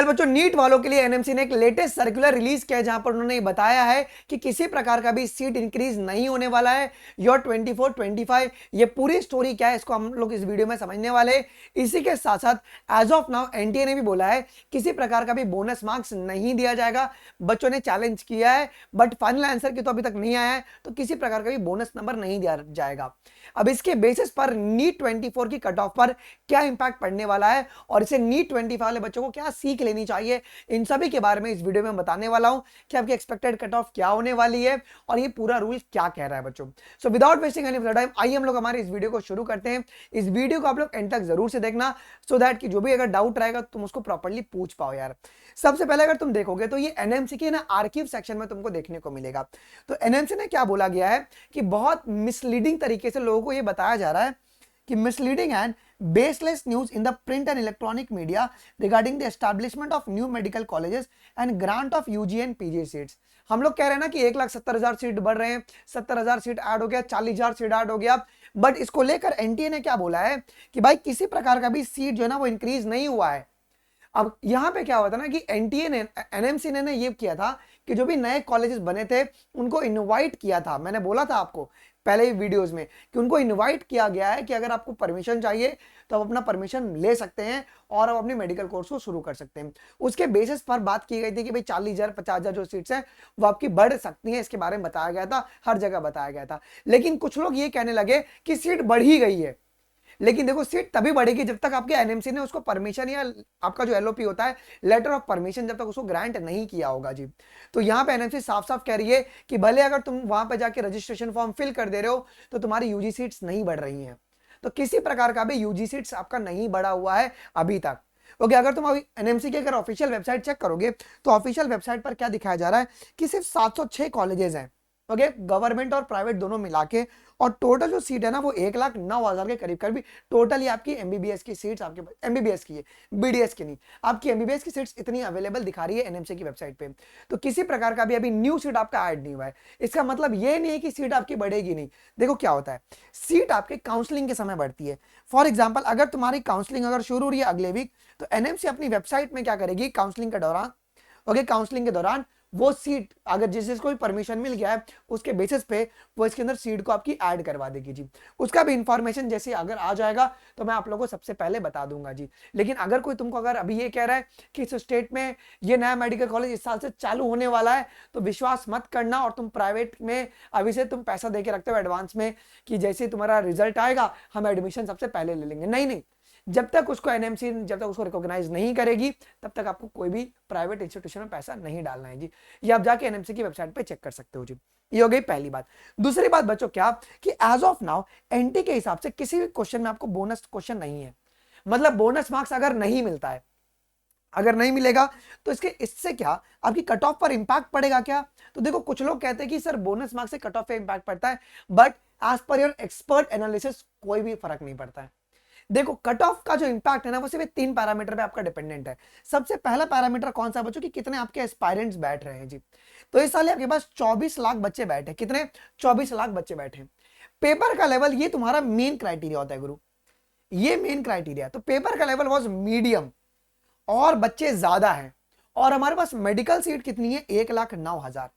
Well बच्चों, NEET वालों के लिए एनएमसी ने एक लेटेस्ट सर्कुलर रिलीज किया है जहां पर उन्होंने बताया है कि किसी प्रकार का भी सीट इंक्रीज नहीं होने वाला है योर 24 25। ये पूरी स्टोरी क्या है इसको हम लोग इस वीडियो में समझने वाले हैं। इसी के साथ साथ एज ऑफ नाउ एनटीए ने भी बोला है किसी प्रकार का भी बोनस मार्क्स नहीं दिया जाएगा। बच्चों ने चैलेंज किया है बट फाइनल आंसर की तो अभी तक नहीं आया है, तो किसी प्रकार का भी बोनस नंबर नहीं दिया जाएगा। अब इसके बेसिस पर नीट 24 की कट ऑफ पर क्या इंपैक्ट पड़ने वाला है और इसे नीट 25 वाले बच्चों को क्या सीख लेनी चाहिए, इन सभी के बारे में इस वीडियो में बताने वाला हूं कि आपकी एक्सपेक्टेड कट ऑफ क्या होने वाली है और ये पूरा रूल क्या कह रहा है बच्चों। So without wasting any time आइए हम लोग हमारे इस वीडियो को शुरू करते हैं। इस वीडियो को आप लोग एंड तक जरूर से देखना सो दैट कि जो भी अगर डाउट रहेगा तुम उसको प्रॉपर्ली पूछ पाओ यार। सबसे पहले अगर तुम देखोगे तो ये एनएमसी के ना आर्काइव सेक्शन में तुमको देखने को मिलेगा। तो एनएमसी ने क्या बोला गया है कि बहुत मिसलीडिंग तरीके से लोगों को ये बताया जा रहा है कि misleading and baseless news in the print and electronic media regarding the establishment of new medical colleges and grant of UG and PG seats। हम लोग कह रहे हैं ना कि 1,70,000 सीट बढ़ रहे हैं, 70,000 सीट ऐड हो गया, 40,000 सीट ऐड हो गया, बट इसको लेकर एनटीए ने क्या बोला है कि भाई किसी प्रकार का भी सीट जो है ना वो इंक्रीज नहीं हुआ है। अब यहां पे क्या होता है ना कि एनटीए ने एनएमसी ने ये किया था कि जो भी नए कॉलेजेस बने थे उनको इनवाइट किया था। मैंने बोला था आपको पहले ही वीडियोस में कि उनको इनवाइट किया गया है कि अगर आपको परमिशन चाहिए तो आप अपना परमिशन ले सकते हैं और आप अपने मेडिकल कोर्स को शुरू कर सकते हैं। उसके बेसिस पर बात की गई थी कि भाई 40,000 50,000 जो सीट्स हैं वो आपकी बढ़ सकती हैं, इसके बारे में बताया गया था, हर जगह बताया गया था। लेकिन कुछ लोग ये कहने लगे कि सीट बढ़ ही गई है, लेकिन देखो सीट तभी बढ़ेगी जब तक आपके एनएमसी ने उसको परमिशन या आपका जो एलओपी होता है लेटर ऑफ परमिशन जब तक उसको ग्रांट नहीं किया होगा जी। तो यहां पे एनएमसी साफ साफ कह रही है कि भले अगर तुम वहां पे जाके रजिस्ट्रेशन फॉर्म फिल कर दे रहे हो तो तुम्हारी यूजी सीट्स नहीं बढ़ रही हैं। तो किसी प्रकार का भी यूजी सीट्स आपका नहीं बढ़ा हुआ है अभी तक। ओके, अगर तुम अभी एनएमसी की अगर ऑफिशियल वेबसाइट चेक करोगे तो ऑफिशियल वेबसाइट पर क्या दिखाया जा रहा है कि सिर्फ 706 कॉलेजेस हैं, ओके, गवर्नमेंट और प्राइवेट दोनों मिला के, और टोटल जो सीट है ना वो 1,09,000 के करीब करीब टोटल आपकी एमबीबीएस की सीट्स, आपके एमबीबीएस की है, बीडीएस की नहीं, आपकी एमबीबीएस की सीट्स इतनी अवेलेबल दिखा रही है एनएमसी की वेबसाइट पे। तो किसी प्रकार का भी अभी न्यू सीट आपका ऐड नहीं हुआ है। इसका मतलब ये नहीं है कि सीट आपकी बढ़ेगी नहीं। देखो क्या होता है, सीट आपके काउंसलिंग के समय बढ़ती है। फॉर एग्जाम्पल अगर तुम्हारी काउंसलिंग अगर शुरू हो रही है अगले वीक, तो एनएमसी अपनी वेबसाइट में क्या करेगी काउंसलिंग के दौरान, ओके, काउंसलिंग के दौरान वो सीट अगर जिसको भी परमिशन मिल गया है उसके बेसिस पे वो इसके अंदर सीट को आपकी ऐड करवा देगी जी। उसका भी इंफॉर्मेशन जैसे अगर आ जाएगा तो मैं आप लोगों को सबसे पहले बता दूंगा जी। लेकिन अगर कोई तुमको अगर अभी ये कह रहा है कि इस स्टेट में ये नया मेडिकल कॉलेज इस साल से चालू होने वाला है तो विश्वास मत करना, और तुम प्राइवेट में अभी से तुम पैसा दे के रखते हो एडवांस में कि जैसे तुम्हारा रिजल्ट आएगा हम एडमिशन सबसे पहले ले लेंगे। नहीं नहीं, जब तक उसको एनएमसी जब तक उसको रिकॉग्नाइज नहीं करेगी तब तक आपको कोई भी प्राइवेट इंस्टीट्यूशन में पैसा नहीं डालना है जी। ये आप जाके एनएमसी की वेबसाइट पे चेक कर सकते हो जी। ये हो गई पहली बात। दूसरी बात बच्चों क्या कि एज ऑफ नाउ एनटी के हिसाब से किसी भी क्वेश्चन में आपको बोनस क्वेश्चन नहीं है, मतलब बोनस मार्क्स अगर नहीं मिलता है, अगर नहीं मिलेगा तो इससे क्या आपकी कट ऑफ पर इंपैक्ट पड़ेगा क्या? तो देखो कुछ लोग कहते हैं कि सर बोनस मार्क्स से कट ऑफ पे इंपैक्ट पड़ता है, but as per your expert analysis कोई भी फर्क नहीं पड़ता है। देखो कट ऑफ का जो इंपैक्ट है ना वो सिर्फ 3 पैरामीटर पे आपका डिपेंडेंट है। सबसे पहला पैरामीटर कौन सा बच्चों कि कितने आपके एस्पायरेंट्स बैठ रहे हैं जी। तो इस साल आपके पास 24 लाख बच्चे बैठे, कितने 24 लाख बच्चे बैठे। पेपर का लेवल ये तुम्हारा मेन क्राइटेरिया होता है गुरु, ये मेन क्राइटेरिया। तो पेपर का लेवल वॉज मीडियम और बच्चे ज्यादा है, और हमारे पास मेडिकल सीट कितनी है 1,09,000,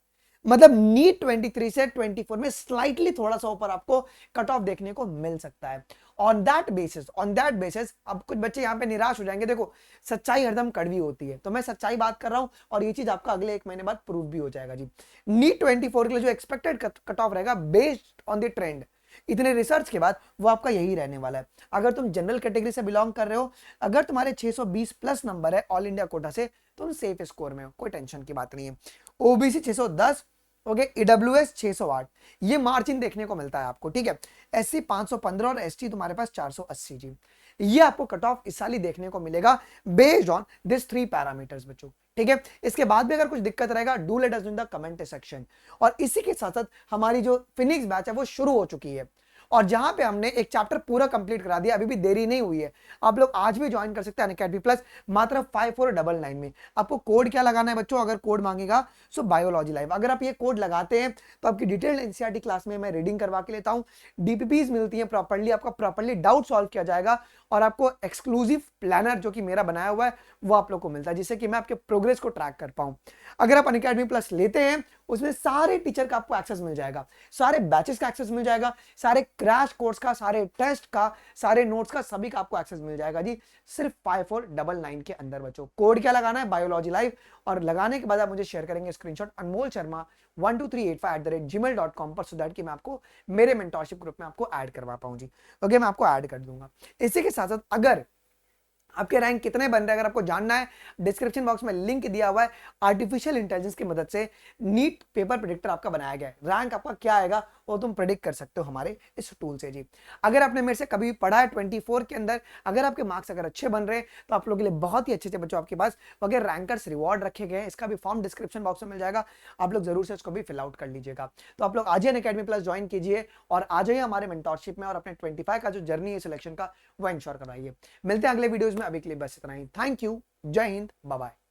मतलब नीट 23 से 24 में स्लाइटली थोड़ा सा ऊपर आपको कट ऑफ देखने को मिल सकता है। ऑन दैट बेसिस अब कुछ बच्चे यहाँ पे निराश हो जाएंगे। देखो सच्चाई हरदम कड़वी होती है, तो मैं सच्चाई बात कर रहा हूं और ये चीज आपका अगले 1 महीने बाद प्रूव भी हो जाएगा जी। नीट 24 के लिए जो एक्सपेक्टेड कट ऑफ रहेगा बेस्ड ऑन द ट्रेंड, इतने रिसर्च के बाद वो आपका यही रहने वाला है। अगर तुम जनरल कैटेगरी से बिलोंग कर रहे हो, अगर तुम्हारे 620 प्लस नंबर है ऑल इंडिया कोटा से, तुम सेफ स्कोर में हो, कोई टेंशन की बात नहीं है। ओबीसी 610, ओके, ईडब्ल्यूएस 608, ये मार्जिन देखने को मिलता है आपको, ठीक है। एससी 515 और एसटी तुम्हारे पास 480 जी। ये आपको कट ऑफ इस साल ही देखने को मिलेगा बेस्ड ऑन दिस 3 पैरामीटर्स बच्चों, ठीक है। इसके बाद भी अगर कुछ दिक्कत रहेगा do let us in the comment section. और इसी के साथ साथ हमारी जो फिनिक्स बैच है वो शुरू हो चुकी है, और जहां पे हमने एक चैप्टर पूरा कंप्लीट करा दिया, अभी भी देरी नहीं हुई है, आप लोग आज भी ज्वाइन कर सकते हैं अनअकैडमी प्लस मात्र 5499 में। आपको कोड क्या लगाना है बच्चों, अगर कोड मांगेगा सो बायोलॉजी लाइव, अगर आप ये कोड लगाते हैं तो आपकी डिटेल्ड एनसीईआरटी क्लास में मैं रीडिंग करवा के लेता हूं, डीपीपीज मिलती है प्रॉपर्ली, आपका प्रॉपर्ली डाउट सॉल्व किया जाएगा और आपको एक्सक्लूसिव प्लानर जो कि मेरा बनाया हुआ है वो आप लोग को मिलता है, जिससे कि मैं आपके प्रोग्रेस को ट्रैक कर पाऊं। अगर आप अनअकैडमी प्लस लेते हैं उसमें सारे टीचर का आपको एक्सेस मिल जाएगा, सारे बैचेस का एक्सेस मिल जाएगा, सारे क्रैश कोर्स का, सारे टेस्ट का, सारे नोट्स का, सभी का आपको एक्सेस मिल जाएगा जी, सिर्फ 5499 के अंदर बच्चों। कोड क्या लगाना है, बायोलॉजी लाइव, और लगाने के बाद आप मुझे शेयर करेंगे स्क्रीनशॉट अनमोल शर्मा 12385@gmail.com पर, सो दैट कि मैं आपको मेरे मेंटरशिप ग्रुप में आपको ऐड करवा पाऊं जी। ओके, मैं आपको ऐड कर दूंगा। इसी के साथ साथ अगर आपके रैंक कितने बन रहे हैं अगर आपको जानना है, डिस्क्रिप्शन बॉक्स में लिंक दिया हुआ है, आर्टिफिशियल इंटेलिजेंस की मदद से नीट पेपर प्रेडिक्टर आपका बनाया गया है, रैंक आपका क्या आएगा वो तुम प्रेडिक्ट कर सकते हो हमारे इस टूल से जी। अगर आपने मेरे से कभी पढ़ा है 24 के अंदर, अगर आपके मार्क्स अगर अच्छे बन रहे हैं तो आप लोगों के लिए बहुत ही अच्छे से बच्चों आपके पास वगैरह रैंकर्स रिवॉर्ड रखे गए हैं, इसका भी फॉर्म डिस्क्रिप्शन बॉक्स में मिल जाएगा, आप लोग जरूर से इसको भी फिल आउट कर लीजिएगा। तो आप लोग आज ही अनअकैडमी प्लस ज्वाइन कीजिए और आ जाइए हमारे मेंटरशिप में और अपने 25 का जो जर्नी है सिलेक्शन का वो इंश्योर कराइए। मिलते हैं अगले वीडियोज में, अभी के लिए बस इतना ही। थैंक यू, जय हिंद, बाय बाय।